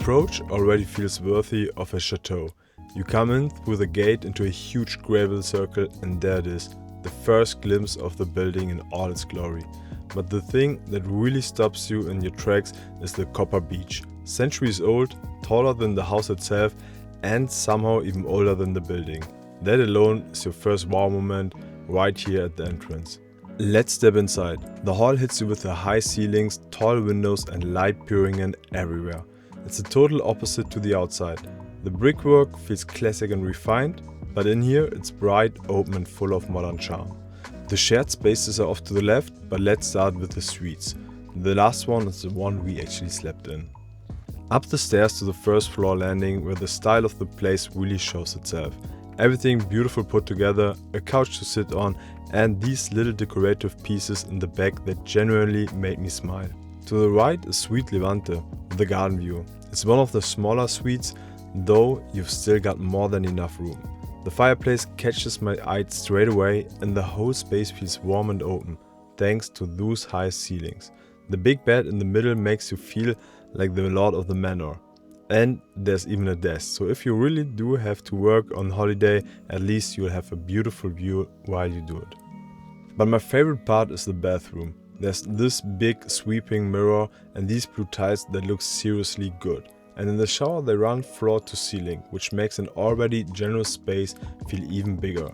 approach already feels worthy of a chateau. You come in through the gate into a huge gravel circle, and there it is, the first glimpse of the building in all its glory. But the thing that really stops you in your tracks is the copper beach. Centuries old, taller than the house itself, and somehow even older than the building. That alone is your first wow moment right here at the entrance. Let's step inside. The hall hits you with the high ceilings, tall windows and light pouring in everywhere. It's a total opposite to the outside. The brickwork feels classic and refined, but in here it's bright, open and full of modern charm. The shared spaces are off to the left, but let's start with the suites. The last one is the one we actually slept in. Up the stairs to the first floor landing, where the style of the place really shows itself. Everything beautiful put together, a couch to sit on, and these little decorative pieces in the back that genuinely made me smile. To the right is Suite Levante, the garden view. It's one of the smaller suites, though you've still got more than enough room. The fireplace catches my eye straight away, and the whole space feels warm and open, thanks to those high ceilings. The big bed in the middle makes you feel like the lord of the manor. And there's even a desk, so if you really do have to work on holiday, at least you'll have a beautiful view while you do it. But my favorite part is the bathroom. There's this big sweeping mirror and these blue tiles that look seriously good. And in the shower they run floor to ceiling, which makes an already generous space feel even bigger.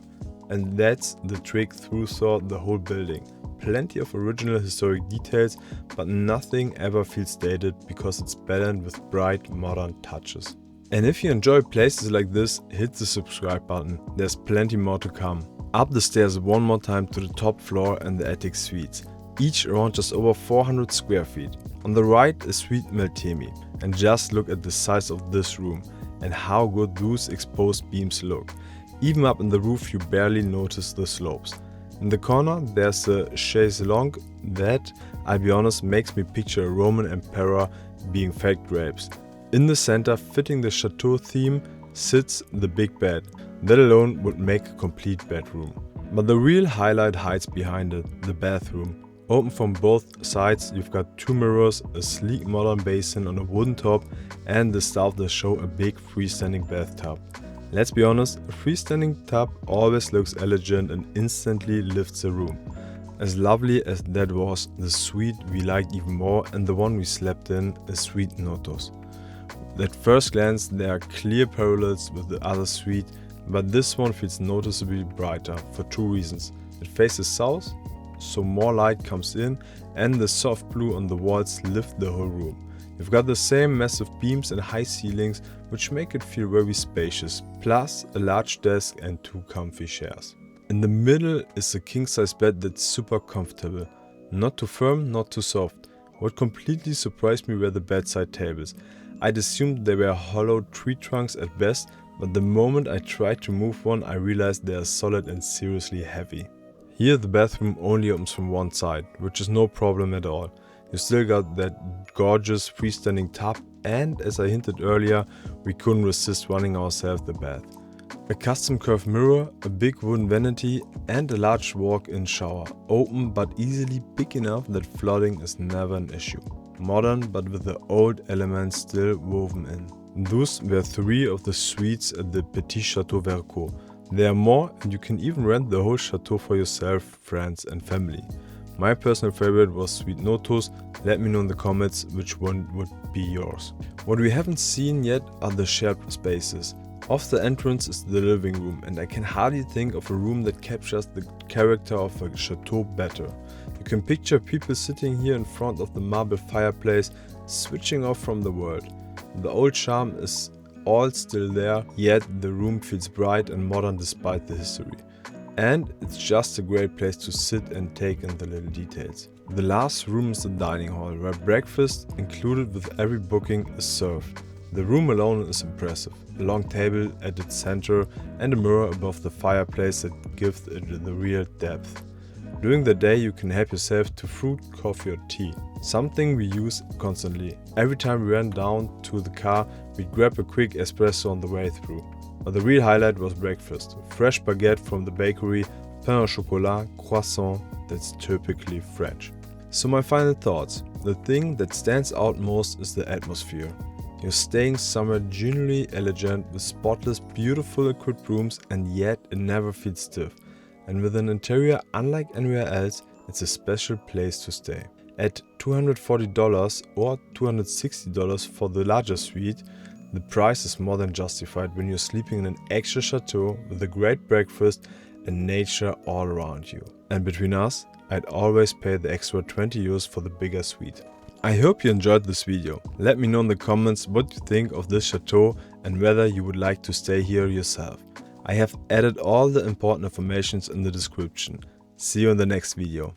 And that's the trick throughout the whole building. Plenty of original historic details, but nothing ever feels dated because it's balanced with bright modern touches. And if you enjoy places like this, hit the subscribe button, there's plenty more to come. Up the stairs one more time to the top floor and the attic suites, each around just over 400 square feet. On the right is Suite Meltemi, and just look at the size of this room and how good those exposed beams look. Even up in the roof you barely notice the slopes. In the corner there's a chaise longue that, I'll be honest, makes me picture a Roman emperor being fake grapes. In the center, fitting the chateau theme, sits the big bed. That alone would make a complete bedroom. But the real highlight hides behind it, the bathroom. Open from both sides, you've got two mirrors, a sleek modern basin on a wooden top, and the stove that show a big freestanding bathtub. Let's be honest, a freestanding tub always looks elegant and instantly lifts the room. As lovely as that was, the suite we liked even more, and the one we slept in is Suite Notos. At first glance there are clear parallels with the other suite, but this one feels noticeably brighter for two reasons. It faces south, so more light comes in, and the soft blue on the walls lift the whole room. You've got the same massive beams and high ceilings, which make it feel very spacious, plus a large desk and two comfy chairs. In the middle is a king-size bed that's super comfortable. Not too firm, not too soft. What completely surprised me were the bedside tables. I'd assumed they were hollow tree trunks at best, but the moment I tried to move one I realized they are solid and seriously heavy. Here the bathroom only opens from one side, which is no problem at all. You still got that gorgeous freestanding tub, and as I hinted earlier, we couldn't resist running ourselves the bath. A custom curved mirror, a big wooden vanity and a large walk-in shower, open but easily big enough that flooding is never an issue. Modern but with the old elements still woven in. Those were three of the suites at the Petit Chateau Vercourt. There are more, and you can even rent the whole chateau for yourself, friends and family. My personal favorite was Suite Notos. Let me know in the comments which one would be yours. What we haven't seen yet are the shared spaces. Off the entrance is the living room, and I can hardly think of a room that captures the character of a chateau better. You can picture people sitting here in front of the marble fireplace, switching off from the world. The old charm is all still there, yet the room feels bright and modern despite the history. And it's just a great place to sit and take in the little details. The last room is the dining hall, where breakfast, included with every booking, is served. The room alone is impressive. A long table at its center and a mirror above the fireplace that gives it the real depth. During the day you can help yourself to fruit, coffee or tea, something we use constantly. Every time we ran down to the car, we'd grab a quick espresso on the way through. But the real highlight was breakfast. Fresh baguette from the bakery, pain au chocolat, croissant, that's typically French. So my final thoughts. The thing that stands out most is the atmosphere. You're staying somewhere genuinely elegant with spotless, beautiful equipped rooms, and yet it never feels stiff. And with an interior unlike anywhere else, it's a special place to stay. At $240 or $260 for the larger suite, the price is more than justified when you're sleeping in an actual chateau with a great breakfast and nature all around you. And between us, I'd always pay the extra 20 euros for the bigger suite. I hope you enjoyed this video. Let me know in the comments what you think of this chateau and whether you would like to stay here yourself. I have added all the important informations in the description. See you in the next video.